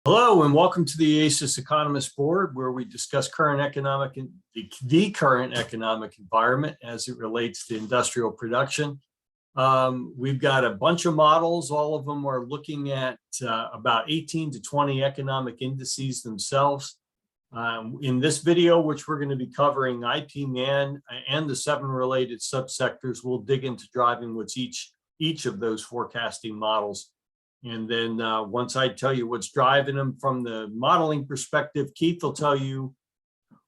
Hello and welcome to the ASIS Economist Board, where we discuss the current economic environment as it relates to industrial production. We've got a bunch of models. All of them are looking at about 18 to 20 economic indices themselves. In this video, which we're going to be covering IP-Man and the 7 related subsectors, we'll dig into driving what's each of those forecasting models. And then once I tell you what's driving them from the modeling perspective, Keith will tell you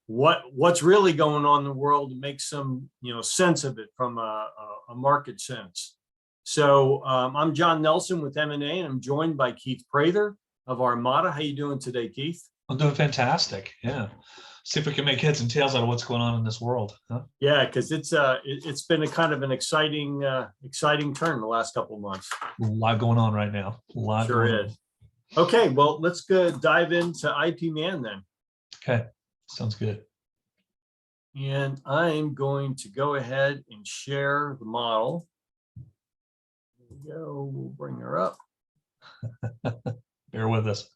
what's really going on in the world to make some sense of it from a market sense. So I'm John Nelson with M&A, and I'm joined by Keith Prather of Armada. How you doing today, Keith? I'm doing fantastic. Yeah. See if we can make heads and tails out of what's going on in this world. Huh? Yeah, because it's been a kind of an exciting turn the last couple of months. A lot going on right now. A lot sure going is. On. Okay, well, let's go dive into IP-Man then. Okay, sounds good. And I'm going to go ahead and share the model. There we go. We'll bring her up. Bear with us.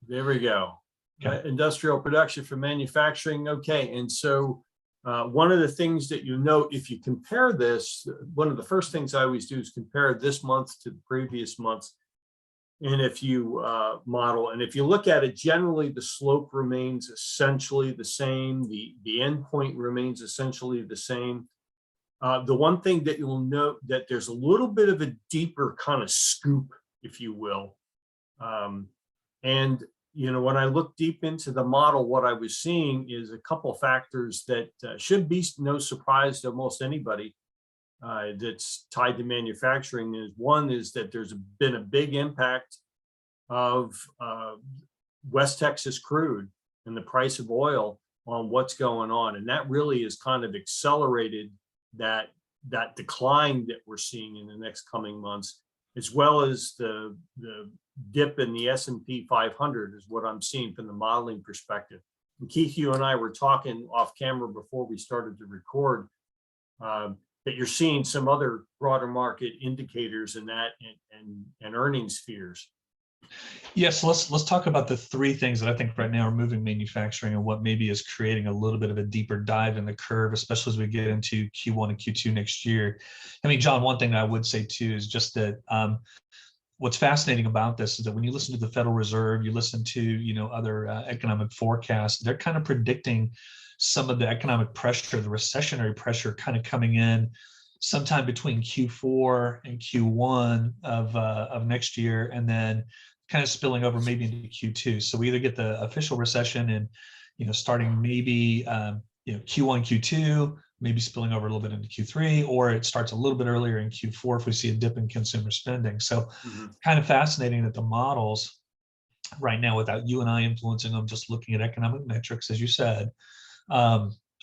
There we go. Okay. Industrial production for manufacturing. Okay, and so one of the things that you note, if you compare this, one of the first things I always do is compare this month to the previous months. And if you model, and if you look at it, generally the slope remains essentially the same. The endpoint remains essentially the same. The one thing that you'll note that there's a little bit of a deeper kind of scoop, if you will. And when I look deep into the model, what I was seeing is a couple of factors that should be no surprise to almost anybody that's tied to manufacturing. One is that there's been a big impact of West Texas crude and the price of oil on what's going on. And that really has kind of accelerated that decline that we're seeing in the next coming months, as well as the dip in the S&P 500 is what I'm seeing from the modeling perspective. And Keith, you and I were talking off camera before we started to record that you're seeing some other broader market indicators in that and earnings fears. Yes, let's talk about the 3 things that I think right now are moving manufacturing and what maybe is creating a little bit of a deeper dive in the curve, especially as we get into Q1 and Q2 next year. I mean, John, one thing I would say too is just that what's fascinating about this is that when you listen to the Federal Reserve, you listen to other economic forecasts, they're kind of predicting some of the economic pressure, the recessionary pressure, kind of coming in sometime between Q4 and Q1 of next year, and then kind of spilling over maybe into Q2. So we either get the official recession and starting maybe Q1, Q2. Maybe spilling over a little bit into Q3, or it starts a little bit earlier in Q4 if we see a dip in consumer spending. So kind of fascinating that the models right now, without you and I influencing them, just looking at economic metrics, as you said,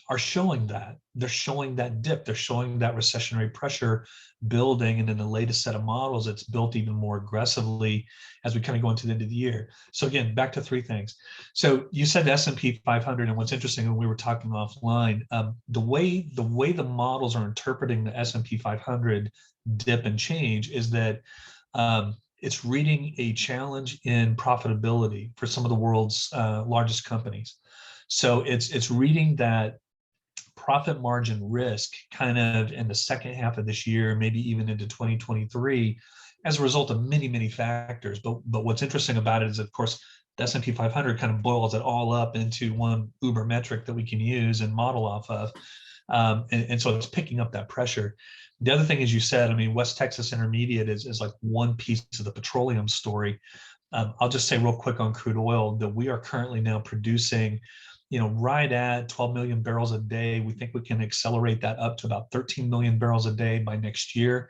are showing that. They're showing that dip. They're showing that recessionary pressure building. And in the latest set of models, it's built even more aggressively as we kind of go into the end of the year. So again, back to 3 things. So you said the S&P 500, and what's interesting when we were talking offline, the way the models are interpreting the S&P 500 dip and change is that it's reading a challenge in profitability for some of the world's largest companies. So it's reading that profit margin risk kind of in the second half of this year, maybe even into 2023, as a result of many, many factors. But what's interesting about it is, of course, the S&P 500 kind of boils it all up into one uber metric that we can use and model off of. And so it's picking up that pressure. The other thing, as you said, I mean, West Texas Intermediate is like one piece of the petroleum story. I'll just say real quick on crude oil that we are currently now producing right at 12 million barrels a day. We think we can accelerate that up to about 13 million barrels a day by next year.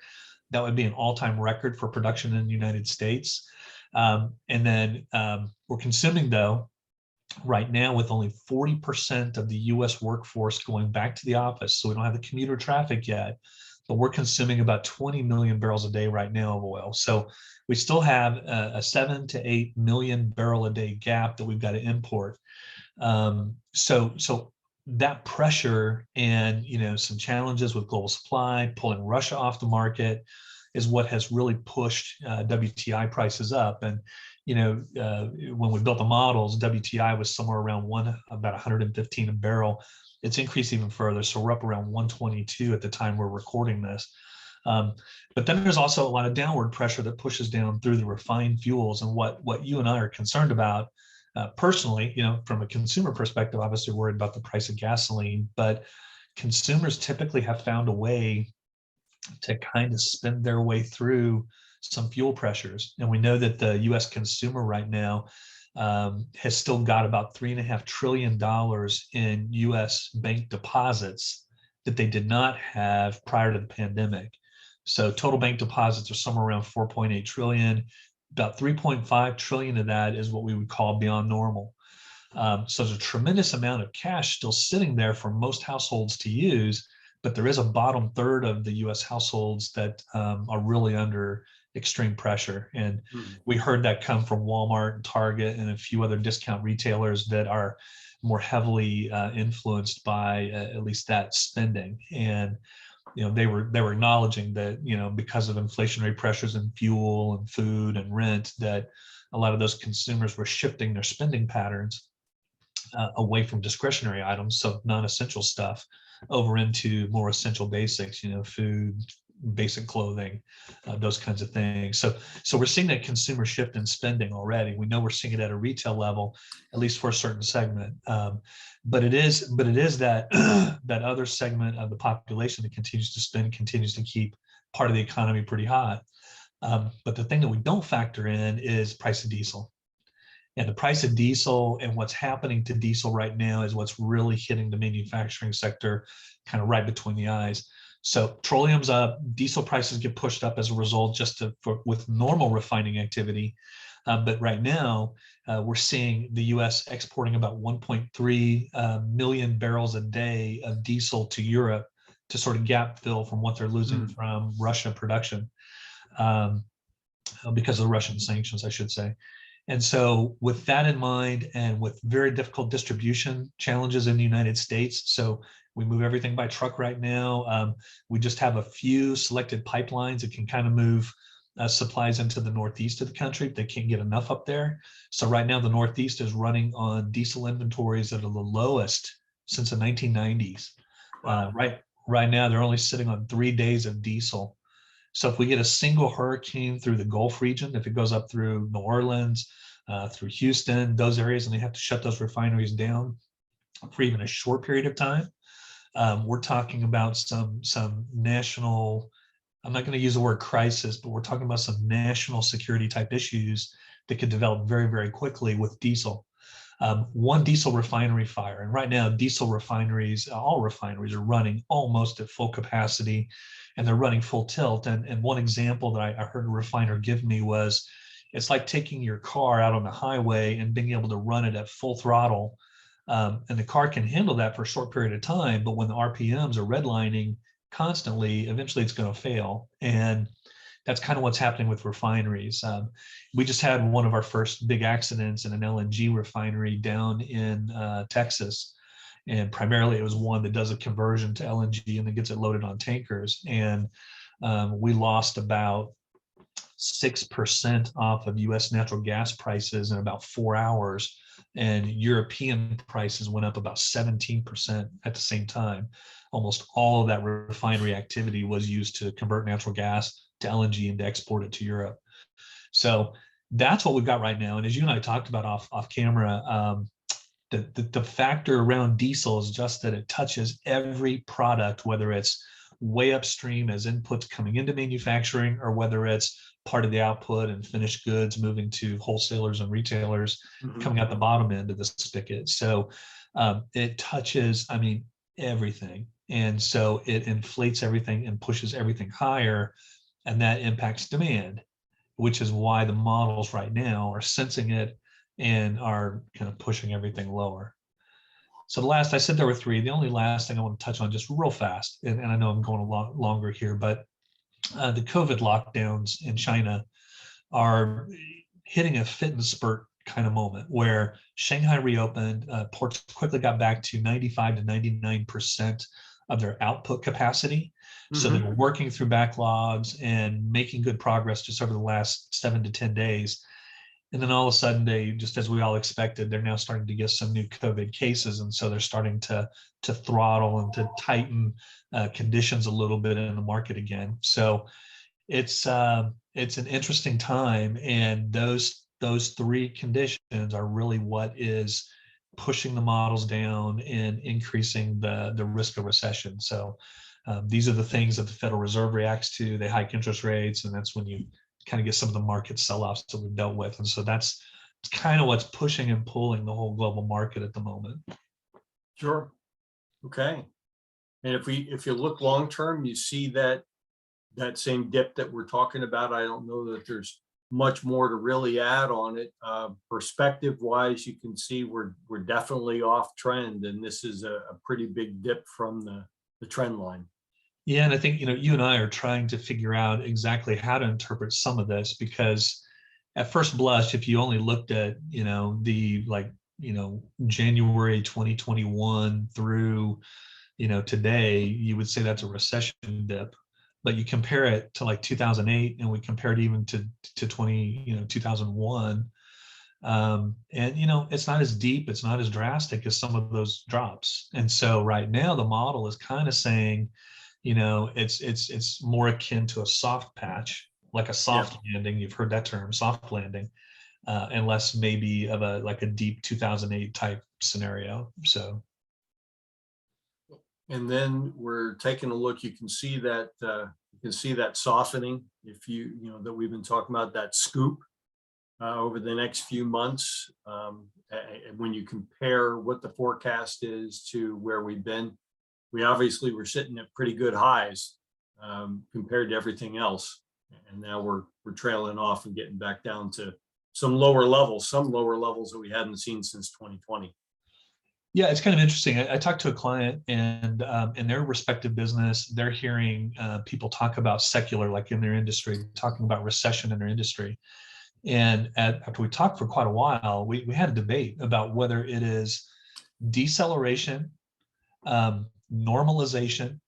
That would be an all-time record for production in the United States. And then we're consuming, though, right now with only 40% of the US workforce going back to the office. So we don't have the commuter traffic yet, but we're consuming about 20 million barrels a day right now of oil. So we still have a 7 to 8 million barrel a day gap that we've got to import. So that pressure and some challenges with global supply, pulling Russia off the market, is what has really pushed WTI prices up. And when we built the models, WTI was somewhere around about 115 a barrel. It's increased even further, so we're up around 122 at the time we're recording this. But then there's also a lot of downward pressure that pushes down through the refined fuels. And what you and I are concerned about personally, from a consumer perspective, obviously worried about the price of gasoline, but consumers typically have found a way to kind of spend their way through some fuel pressures. And we know that the US consumer right now has still got about $3.5 trillion in US bank deposits that they did not have prior to the pandemic. So total bank deposits are somewhere around 4.8 trillion. About 3.5 trillion of that is what we would call beyond normal. So there's a tremendous amount of cash still sitting there for most households to use, but there is a bottom third of the US households that are really under extreme pressure. And we heard that come from Walmart and Target and a few other discount retailers that are more heavily influenced by at least that spending. And they were acknowledging that because of inflationary pressures in fuel and food and rent, that a lot of those consumers were shifting their spending patterns away from discretionary items, so non-essential stuff, over into more essential basics, food, basic clothing, those kinds of things. So we're seeing that consumer shift in spending already. We know we're seeing it at a retail level, at least for a certain segment. But it is that that other segment of the population that continues to spend, continues to keep part of the economy pretty hot. But the thing that we don't factor in is price of diesel. And the price of diesel and what's happening to diesel right now is what's really hitting the manufacturing sector kind of right between the eyes. So petroleum's up, diesel prices get pushed up as a result with normal refining activity. But right now, we're seeing the US exporting about 1.3 million barrels a day of diesel to Europe to sort of gap fill from what they're losing from Russia production because of the Russian sanctions, I should say. And so with that in mind, and with very difficult distribution challenges in the United States, so we move everything by truck right now. We just have a few selected pipelines that can kind of move supplies into the Northeast of the country. They can't get enough up there. So right now the Northeast is running on diesel inventories that are the lowest since the 1990s. Wow. Right now they're only sitting on 3 days of diesel. So if we get a single hurricane through the Gulf region, if it goes up through New Orleans, through Houston, those areas, and they have to shut those refineries down for even a short period of time, we're talking about some national, I'm not going to use the word crisis, but we're talking about some national security type issues that could develop very, very quickly with diesel. One diesel refinery fire, and right now diesel refineries, all refineries are running almost at full capacity, and they're running full tilt. And one example that I heard a refiner give me was, it's like taking your car out on the highway and being able to run it at full throttle. And the car can handle that for a short period of time, but when the RPMs are redlining constantly, eventually it's going to fail. And that's kind of what's happening with refineries. We just had one of our first big accidents in an LNG refinery down in Texas. And primarily it was one that does a conversion to LNG and then gets it loaded on tankers. And we lost about 6% off of US natural gas prices in about 4 hours. And European prices went up about 17% at the same time. Almost all of that refinery activity was used to convert natural gas to LNG and to export it to Europe. So that's what we've got right now. And as you and I talked about off camera, the factor around diesel is just that it touches every product, whether it's way upstream as inputs coming into manufacturing, or whether it's part of the output and finished goods moving to wholesalers and retailers coming out the bottom end of the spigot. So it touches, everything. And so it inflates everything and pushes everything higher, and that impacts demand, which is why the models right now are sensing it and are kind of pushing everything lower. So I said there were three. The only last thing I want to touch on just real fast, and I know I'm going a lot longer here, but the COVID lockdowns in China are hitting a fit and spurt kind of moment where Shanghai reopened, ports quickly got back to 95 to 99% of their output capacity. So they were working through backlogs and making good progress just over the last 7 to 10 days. And then all of a sudden, they, just as we all expected, they're now starting to get some new COVID cases. And so they're starting to throttle and to tighten conditions a little bit in the market again. So it's an interesting time. And those three conditions are really what is pushing the models down and increasing the risk of recession. So these are the things that the Federal Reserve reacts to. They hike interest rates, and that's when you kind of get some of the market sell-offs that we've dealt with. And so that's kind of what's pushing and pulling the whole global market at the moment. Sure. Okay. And if you look long term, you see that same dip that we're talking about. I don't know that there's much more to really add on it. Perspective wise, you can see we're definitely off trend, and this is a pretty big dip from the trend line. Yeah, and I think, you and I are trying to figure out exactly how to interpret some of this, because at first blush, if you only looked at, January 2021 through, today, you would say that's a recession dip. But you compare it to like 2008, and we compare it even to 2001. And it's not as deep, it's not as drastic as some of those drops. And so right now the model is kind of saying, it's more akin to a soft patch, like a soft landing. You've heard that term, soft landing, and less maybe of a deep 2008 type scenario. So, and then we're taking a look. You can see that softening. If that we've been talking about, that scoop over the next few months. When you compare what the forecast is to where we've been, we obviously were sitting at pretty good highs compared to everything else, and now we're trailing off and getting back down to some lower levels that we hadn't seen since 2020. Yeah, it's kind of interesting. I talked to a client, and in their respective business, they're hearing people talk about secular, like in their industry, talking about recession in their industry. And after we talked for quite a while, we had a debate about whether it is deceleration, normalization,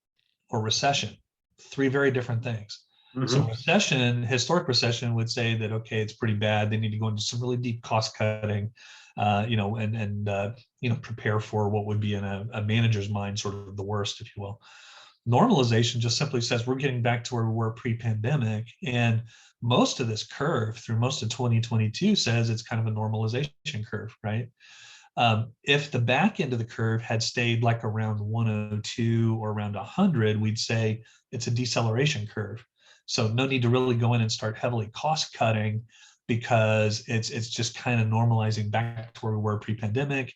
or recession. Three very different things. So recession, historic recession, would say that, okay, it's pretty bad. They need to go into some really deep cost cutting, and prepare for what would be in a manager's mind, sort of the worst, if you will. Normalization just simply says we're getting back to where we were pre-pandemic. And most of this curve through most of 2022 says it's kind of a normalization curve, right? If the back end of the curve had stayed like around 102 or around 100, we'd say it's a deceleration curve. So no need to really go in and start heavily cost cutting, because it's just kind of normalizing back to where we were pre-pandemic.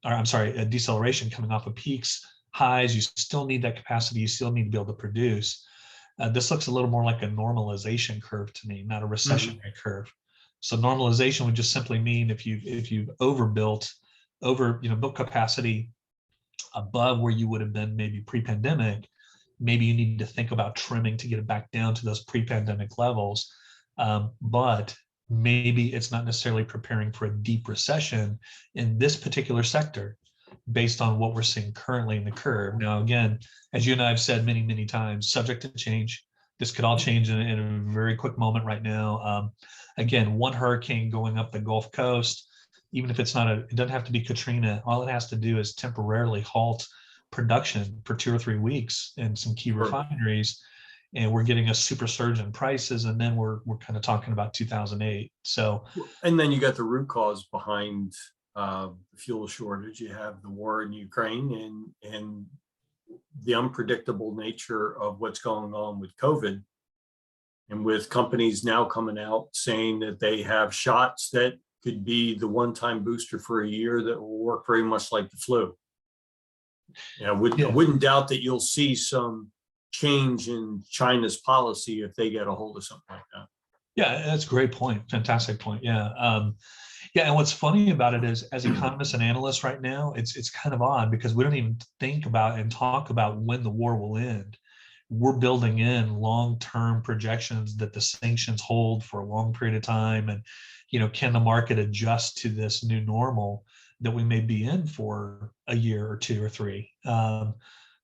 Or I'm sorry, a deceleration coming off of peaks, highs. You still need that capacity. You still need to be able to produce. This looks a little more like a normalization curve to me, not a recessionary curve. So normalization would just simply mean if you've built capacity above where you would have been maybe pre-pandemic, maybe you need to think about trimming to get it back down to those pre-pandemic levels. But maybe it's not necessarily preparing for a deep recession in this particular sector based on what we're seeing currently in the curve. Now, again, as you and I have said many, many times, subject to change. This could all change in a very quick moment right now. Again, one hurricane going up the Gulf Coast, even if it doesn't have to be Katrina. All it has to do is temporarily halt production for 2 or 3 weeks in some key refineries, and we're getting a super surge in prices, and then we're kind of talking about 2008. So, and then you got the root cause behind the fuel shortage. You have the war in Ukraine and the unpredictable nature of what's going on with COVID, and with companies now coming out saying that they have shots that could be the one-time booster for a year that will work very much like the flu. I wouldn't doubt that you'll see some change in China's policy if they get a hold of something like that. Yeah, that's a great point. Fantastic point. Yeah. And what's funny about it is, as economists and analysts right now, it's kind of odd because we don't even think about and talk about when the war will end. We're building in long-term projections that the sanctions hold for a long period of time. And, can the market adjust to this new normal that we may be in for a year or 2 or 3?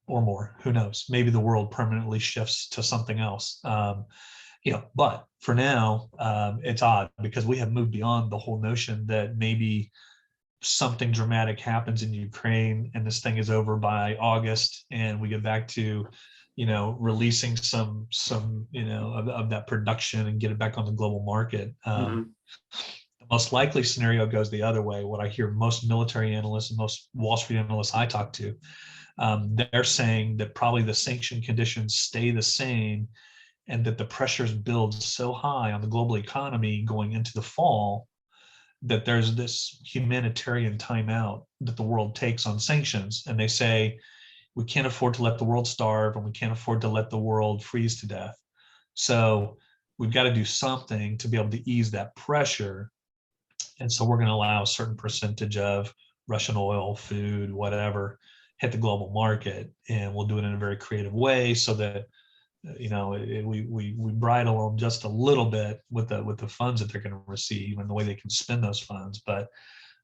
or more. Who knows? Maybe the world permanently shifts to something else. But for now, it's odd because we have moved beyond the whole notion that maybe something dramatic happens in Ukraine and this thing is over by August and we get back to, releasing some, of that production and get it back on the global market. The most likely scenario goes the other way. What I hear most military analysts and most Wall Street analysts I talk to, they're saying that probably the sanction conditions stay the same and that the pressures build so high on the global economy going into the fall that there's this humanitarian timeout that the world takes on sanctions. And they say, we can't afford to let the world starve and we can't afford to let the world freeze to death. So we've got to do something to be able to ease that pressure. And so we're going to allow a certain percentage of Russian oil, food, whatever, hit the global market. And we'll do it in a very creative way so that we bridle them just a little bit with the funds that they're going to receive and the way they can spend those funds, but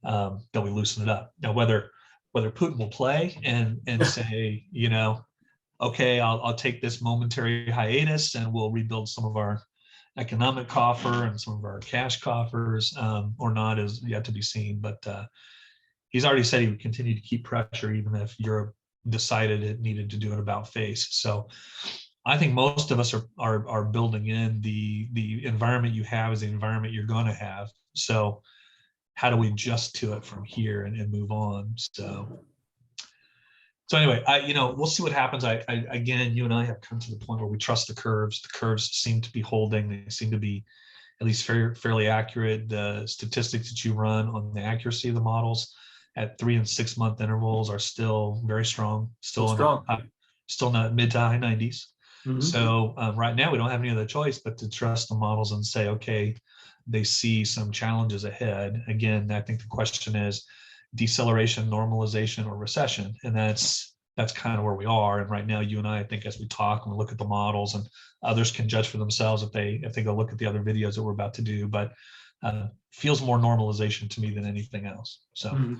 that we loosen it up. Now, whether Putin will play and say, okay, I'll take this momentary hiatus and we'll rebuild some of our economic coffer and some of our cash coffers or not is yet to be seen. But he's already said he would continue to keep pressure even if Europe decided it needed to do an about face. So I think most of us are building in the environment you have is the environment you're going to have. So how do we adjust to it from here and move on? So anyway, we'll see what happens. Again, you and I have come to the point where we trust the curves. The curves seem to be holding. They seem to be at least fairly accurate. The statistics that you run on the accuracy of the models at 3 and 6 month intervals are still very strong. Still in the mid to high 90s. So right now we don't have any other choice but to trust the models and say, okay, they see some challenges ahead. Again, I think the question is deceleration, normalization, or recession. And that's kind of where we are. And right now, you and I think as we talk and we look at the models, and others can judge for themselves if they go look at the other videos that we're about to do, but feels more normalization to me than anything else. So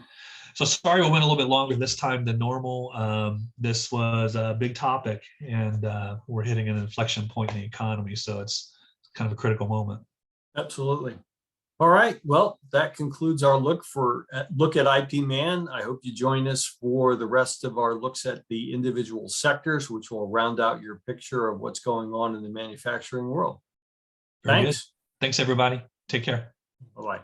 sorry we went a little bit longer this time than normal. This was a big topic and we're hitting an inflection point in the economy. So it's kind of a critical moment. Absolutely. All right. Well, that concludes our look at IP Man. I hope you join us for the rest of our looks at the individual sectors, which will round out your picture of what's going on in the manufacturing world. Very Thanks. Good. Thanks, everybody. Take care. Bye-bye.